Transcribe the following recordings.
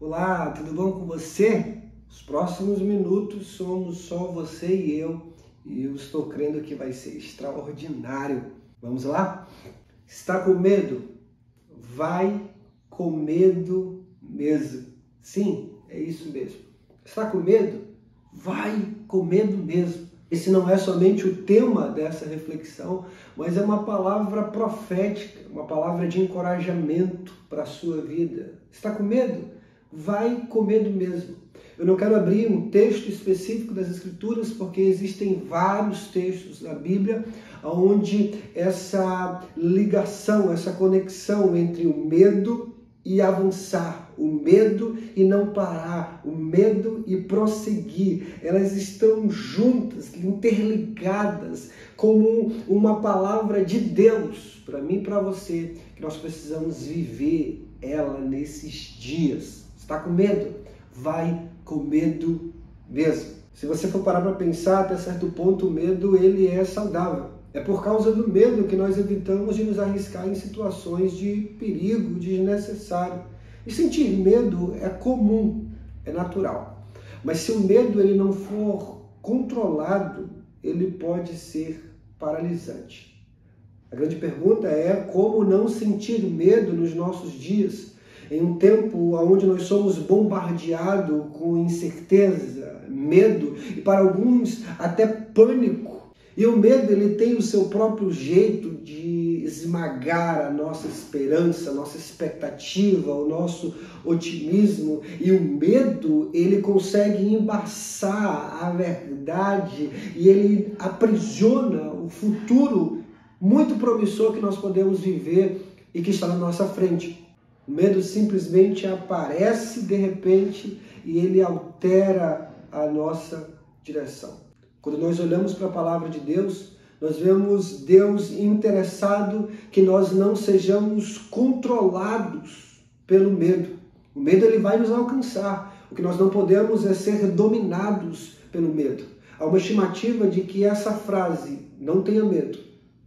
Olá, tudo bom com você? Os próximos minutos somos só você e eu estou crendo que vai ser extraordinário. Vamos lá? Está com medo? Vai com medo mesmo. Sim, é isso mesmo. Está com medo? Vai com medo mesmo. Esse não é somente o tema dessa reflexão, mas é uma palavra profética, uma palavra de encorajamento para a sua vida. Está com medo? Vai com medo mesmo. Eu não quero abrir um texto específico das Escrituras, porque existem vários textos na Bíblia onde essa ligação, essa conexão entre o medo e avançar, o medo e não parar, o medo e prosseguir, elas estão juntas, interligadas, como uma palavra de Deus para mim e para você, que nós precisamos viver ela nesses dias. Está com medo? Vai com medo mesmo. Se você for parar para pensar, até certo ponto o medo ele é saudável. É por causa do medo que nós evitamos de nos arriscar em situações de perigo desnecessário. E sentir medo é comum, é natural. Mas se o medo ele não for controlado, ele pode ser paralisante. A grande pergunta é como não sentir medo nos nossos dias, em um tempo onde nós somos bombardeados com incerteza, medo e para alguns até pânico. E o medo ele tem o seu próprio jeito de esmagar a nossa esperança, a nossa expectativa, o nosso otimismo. E o medo ele consegue embaçar a verdade e ele aprisiona o futuro muito promissor que nós podemos viver e que está na nossa frente. O medo simplesmente aparece de repente e ele altera a nossa direção. Quando nós olhamos para a palavra de Deus, nós vemos Deus interessado que nós não sejamos controlados pelo medo. O medo ele vai nos alcançar. O que nós não podemos é ser dominados pelo medo. Há uma estimativa de que essa frase, não tenha medo,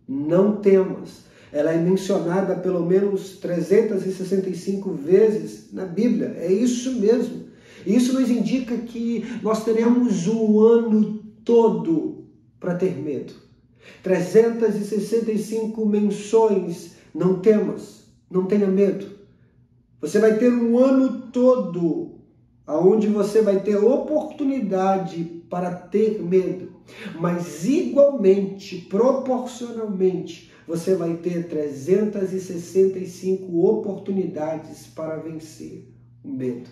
não temas, ela é mencionada pelo menos 365 vezes na Bíblia. É isso mesmo. Isso nos indica que nós teremos um ano todo para ter medo. 365 menções, não temas, não tenha medo. Você vai ter um ano todo onde você vai ter oportunidade para ter medo, mas igualmente, proporcionalmente, você vai ter 365 oportunidades para vencer o medo.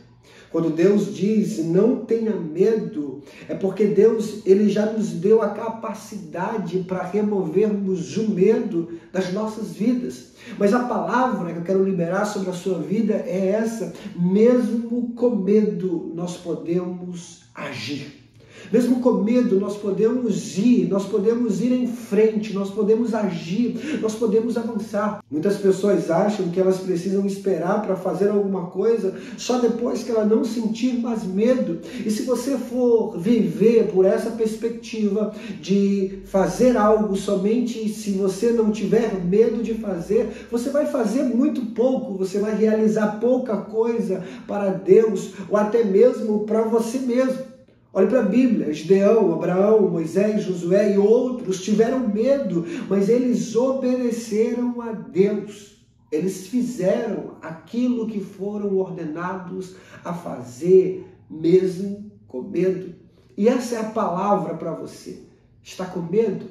Quando Deus diz não tenha medo, é porque Deus ele já nos deu a capacidade para removermos o medo das nossas vidas. Mas a palavra que eu quero liberar sobre a sua vida é essa: mesmo com medo nós podemos agir. Mesmo com medo, nós podemos ir em frente, nós podemos agir, nós podemos avançar. Muitas pessoas acham que elas precisam esperar para fazer alguma coisa só depois que ela não sentir mais medo. E se você for viver por essa perspectiva de fazer algo somente se você não tiver medo de fazer, você vai fazer muito pouco, você vai realizar pouca coisa para Deus ou até mesmo para você mesmo. Olhe para a Bíblia, Gideão, Abraão, Moisés, Josué e outros tiveram medo, mas eles obedeceram a Deus. Eles fizeram aquilo que foram ordenados a fazer, mesmo com medo. E essa é a palavra para você. Está com medo?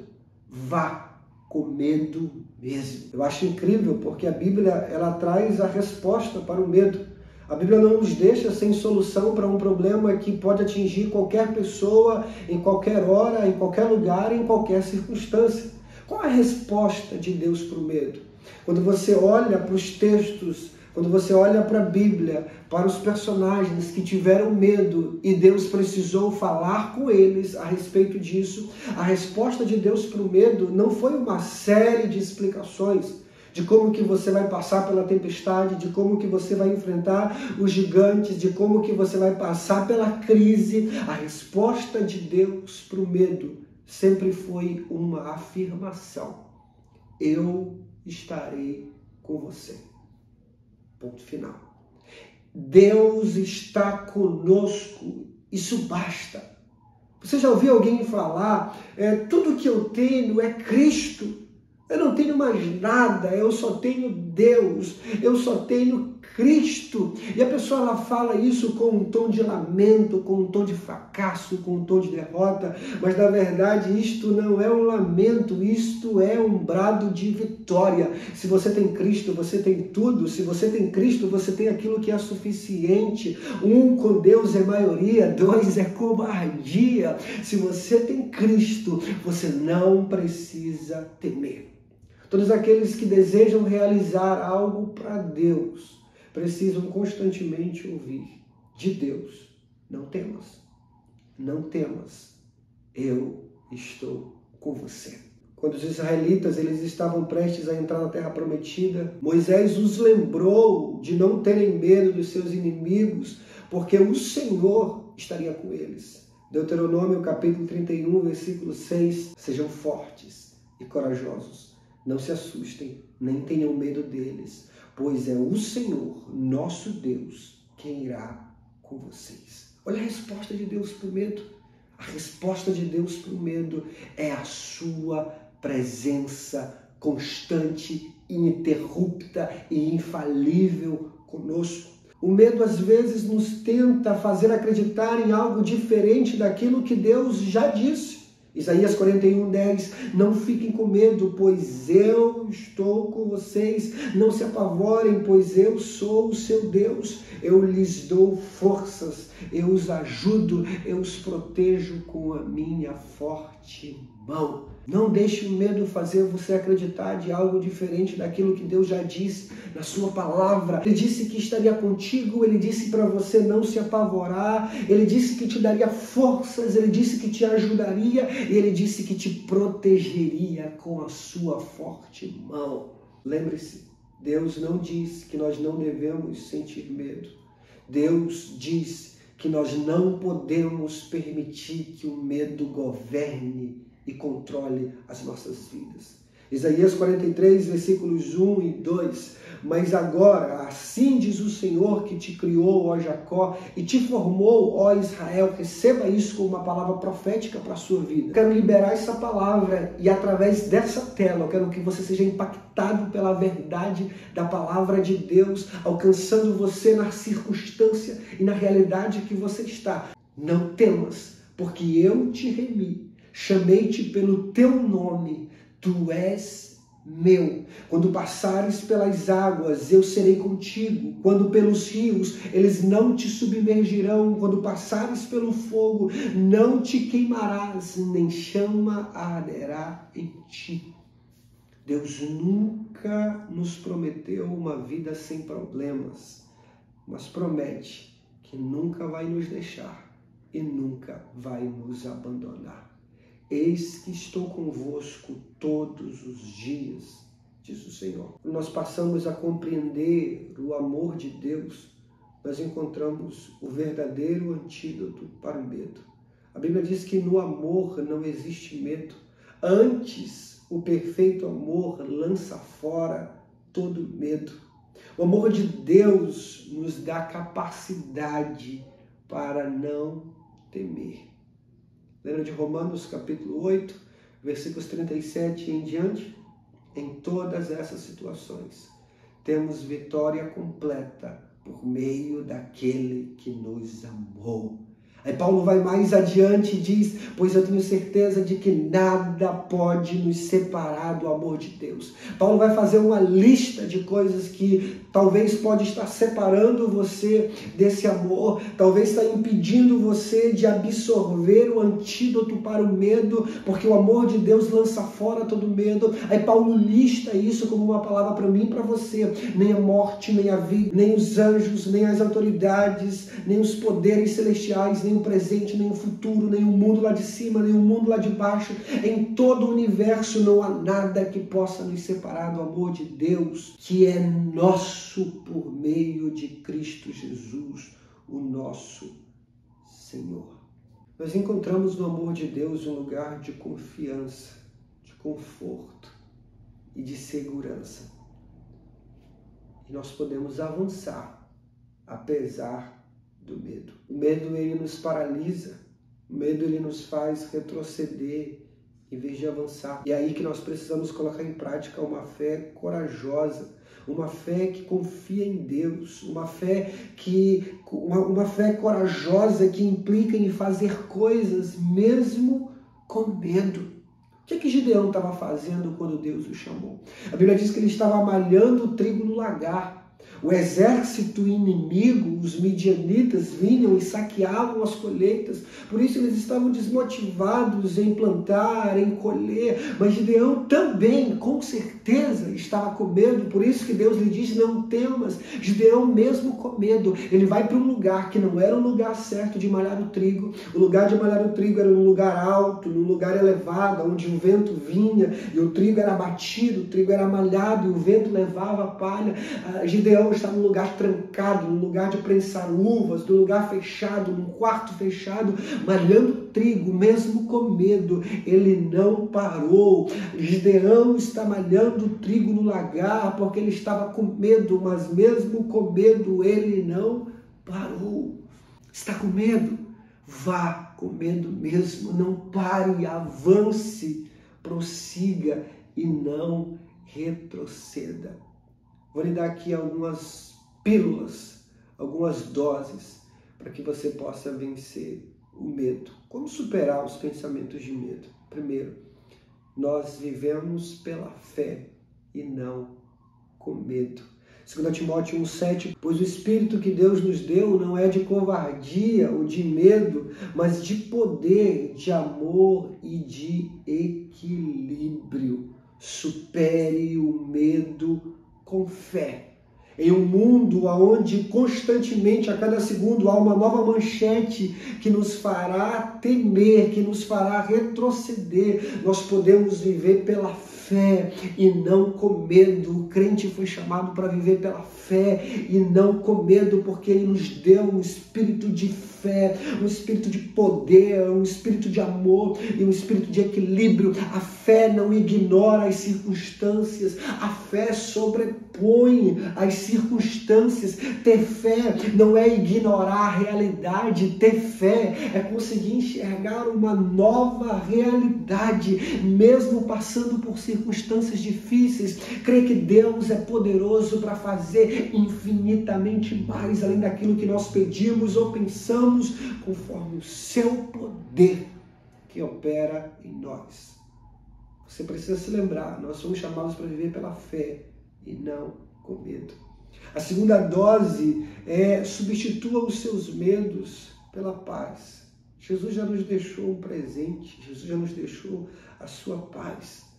Vá com medo mesmo. Eu acho incrível porque a Bíblia ela traz a resposta para o medo. A Bíblia não nos deixa sem solução para um problema que pode atingir qualquer pessoa, em qualquer hora, em qualquer lugar, em qualquer circunstância. Qual é a resposta de Deus para o medo? Quando você olha para os textos, quando você olha para a Bíblia, para os personagens que tiveram medo e Deus precisou falar com eles a respeito disso, a resposta de Deus para o medo não foi uma série de explicações de como que você vai passar pela tempestade, de como que você vai enfrentar os gigantes, de como que você vai passar pela crise. A resposta de Deus para o medo sempre foi uma afirmação: eu estarei com você. Ponto final. Deus está conosco, isso basta. Você já ouviu alguém falar, tudo que eu tenho é Cristo, eu não tenho mais nada, eu só tenho Deus, eu só tenho Cristo. E a pessoa ela fala isso com um tom de lamento, com um tom de fracasso, com um tom de derrota, mas na verdade isto não é um lamento, isto é um brado de vitória. Se você tem Cristo, você tem tudo. Se você tem Cristo, você tem aquilo que é suficiente. Um com Deus é maioria, dois é covardia. Se você tem Cristo, você não precisa temer. Todos aqueles que desejam realizar algo para Deus precisam constantemente ouvir de Deus: não temas, não temas, eu estou com você. Quando os israelitas eles estavam prestes a entrar na terra prometida, Moisés os lembrou de não terem medo dos seus inimigos, porque o Senhor estaria com eles. Deuteronômio capítulo 31, versículo 6, sejam fortes e corajosos. Não se assustem, nem tenham medo deles, pois é o Senhor, nosso Deus, quem irá com vocês. Olha a resposta de Deus para o medo. A resposta de Deus para o medo é a sua presença constante, ininterrupta e infalível conosco. O medo às vezes nos tenta fazer acreditar em algo diferente daquilo que Deus já disse. Isaías 41:10, não fiquem com medo, pois eu estou com vocês. Não se apavorem, pois eu sou o seu Deus. Eu lhes dou forças, eu os ajudo, eu os protejo com a minha forte mão. Não deixe o medo fazer você acreditar de algo diferente daquilo que Deus já disse na sua palavra. Ele disse que estaria contigo, ele disse para você não se apavorar, ele disse que te daria forças, ele disse que te ajudaria e ele disse que te protegeria com a sua forte mão. Lembre-se, Deus não diz que nós não devemos sentir medo. Deus diz que nós não podemos permitir que o medo governe e controle as nossas vidas. Isaías 43, versículos 1 e 2. Mas agora, assim diz o Senhor que te criou, ó Jacó, e te formou, ó Israel. Receba isso como uma palavra profética para a sua vida. Eu quero liberar essa palavra e através dessa tela eu quero que você seja impactado pela verdade da palavra de Deus, alcançando você na circunstância e na realidade que você está. Não temas, porque eu te remi. Chamei-te pelo teu nome, tu és meu. Quando passares pelas águas, eu serei contigo. Quando pelos rios, eles não te submergirão. Quando passares pelo fogo, não te queimarás, nem chama arderá em ti. Deus nunca nos prometeu uma vida sem problemas, mas promete que nunca vai nos deixar e nunca vai nos abandonar. Eis que estou convosco todos os dias, diz o Senhor. Quando nós passamos a compreender o amor de Deus, nós encontramos o verdadeiro antídoto para o medo. A Bíblia diz que no amor não existe medo. Antes, o perfeito amor lança fora todo medo. O amor de Deus nos dá capacidade para não temer. Lembra de Romanos capítulo 8, versículos 37 em diante? Em todas essas situações, temos vitória completa por meio daquele que nos amou. Aí Paulo vai mais adiante e diz, pois eu tenho certeza de que nada pode nos separar do amor de Deus. Paulo vai fazer uma lista de coisas que talvez pode estar separando você desse amor, talvez está impedindo você de absorver o antídoto para o medo, porque o amor de Deus lança fora todo medo. Aí Paulo lista isso como uma palavra para mim e para você. Nem a morte, nem a vida, nem os anjos, nem as autoridades, nem os poderes celestiais, nem o presente, nem o futuro, nem o mundo lá de cima, nem o mundo lá de baixo. Em todo o universo não há nada que possa nos separar do amor de Deus, que é nosso por meio de Cristo Jesus, o nosso Senhor. Nós encontramos no amor de Deus um lugar de confiança, de conforto e de segurança. E nós podemos avançar apesar do medo. O medo, ele nos paralisa. O medo, ele nos faz retroceder em vez de avançar. E é aí que nós precisamos colocar em prática uma fé corajosa, uma fé que confia em Deus, uma fé corajosa que implica em fazer coisas mesmo com medo. O que Gideão estava fazendo quando Deus o chamou? A Bíblia diz que ele estava malhando o trigo no lagar. O exército inimigo, os midianitas, vinham e saqueavam as colheitas. Por isso eles estavam desmotivados em plantar, em colher. Mas Gideão também, com certeza, estava com medo. Por isso que Deus lhe diz, não temas. Gideão, mesmo com medo, ele vai para um lugar que não era o lugar certo de malhar o trigo. O lugar de malhar o trigo era num lugar alto, num lugar elevado, onde o vento vinha e o trigo era batido, o trigo era malhado e o vento levava a palha. Gideão está num lugar trancado, num lugar de prensar uvas, num lugar fechado, num quarto fechado, malhando trigo, mesmo com medo. Ele não parou. Gideão está malhando trigo no lagar porque ele estava com medo, mas mesmo com medo ele não parou. Está com medo? Vá com medo mesmo, não pare, avance, prossiga e não retroceda. Vou lhe dar aqui algumas pílulas, algumas doses, para que você possa vencer o medo. Como superar os pensamentos de medo? Primeiro, nós vivemos pela fé e não com medo. 2 Timóteo 1,7, pois o Espírito que Deus nos deu não é de covardia ou de medo, mas de poder, de amor e de equilíbrio. Supere o medo com fé. Em um mundo onde constantemente, a cada segundo, há uma nova manchete que nos fará temer, que nos fará retroceder, nós podemos viver pela fé e não com medo. O crente foi chamado para viver pela fé e não com medo, porque ele nos deu um espírito de fé, um espírito de poder, um espírito de amor e um espírito de equilíbrio. A fé não ignora as circunstâncias, a fé sobrepõe as circunstâncias. Ter fé não é ignorar a realidade, ter fé é conseguir enxergar uma nova realidade, mesmo passando por circunstâncias difíceis. Crer que Deus é poderoso para fazer infinitamente mais além daquilo que nós pedimos ou pensamos, conforme o seu poder que opera em nós. Você precisa se lembrar, nós somos chamados para viver pela fé e não com medo. A segunda dose é: substitua os seus medos pela paz. Jesus já nos deixou um presente, Jesus já nos deixou a sua paz.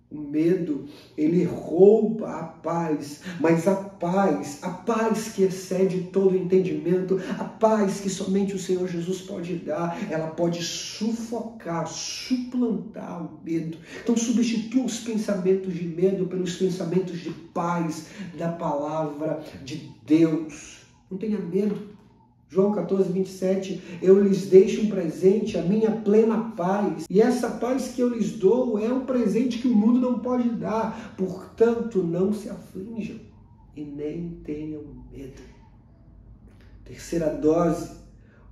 O medo, ele rouba a paz, mas a paz que excede todo entendimento, a paz que somente o Senhor Jesus pode dar, ela pode sufocar, suplantar o medo. Então substitua os pensamentos de medo pelos pensamentos de paz da palavra de Deus. Não tenha medo. João 14, 27, eu lhes deixo um presente, a minha plena paz. E essa paz que eu lhes dou é um presente que o mundo não pode dar. Portanto, não se aflijam e nem tenham medo. Terceira dose,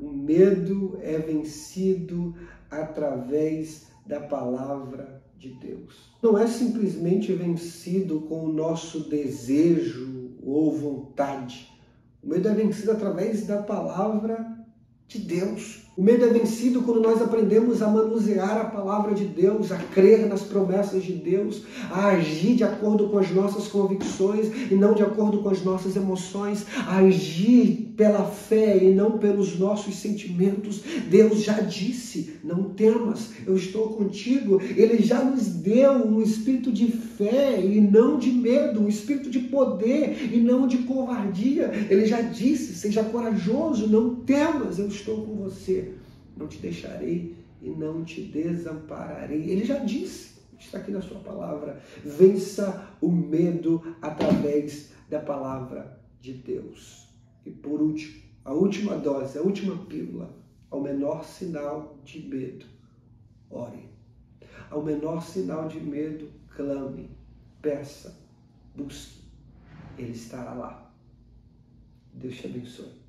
o medo é vencido através da palavra de Deus. Não é simplesmente vencido com o nosso desejo ou vontade. O medo é vencido através da palavra de Deus. O medo é vencido quando nós aprendemos a manusear a palavra de Deus, a crer nas promessas de Deus, a agir de acordo com as nossas convicções e não de acordo com as nossas emoções, a agir pela fé e não pelos nossos sentimentos. Deus já disse, não temas, eu estou contigo. Ele já nos deu um espírito de fé e não de medo, um espírito de poder e não de covardia. Ele já disse, seja corajoso, não temas, eu estou com você. Não te deixarei e não te desampararei. Ele já disse, está aqui na sua palavra. Vença o medo através da palavra de Deus. E por último, a última dose, a última pílula, ao menor sinal de medo, ore. Ao menor sinal de medo, clame, peça, busque. Ele estará lá. Deus te abençoe.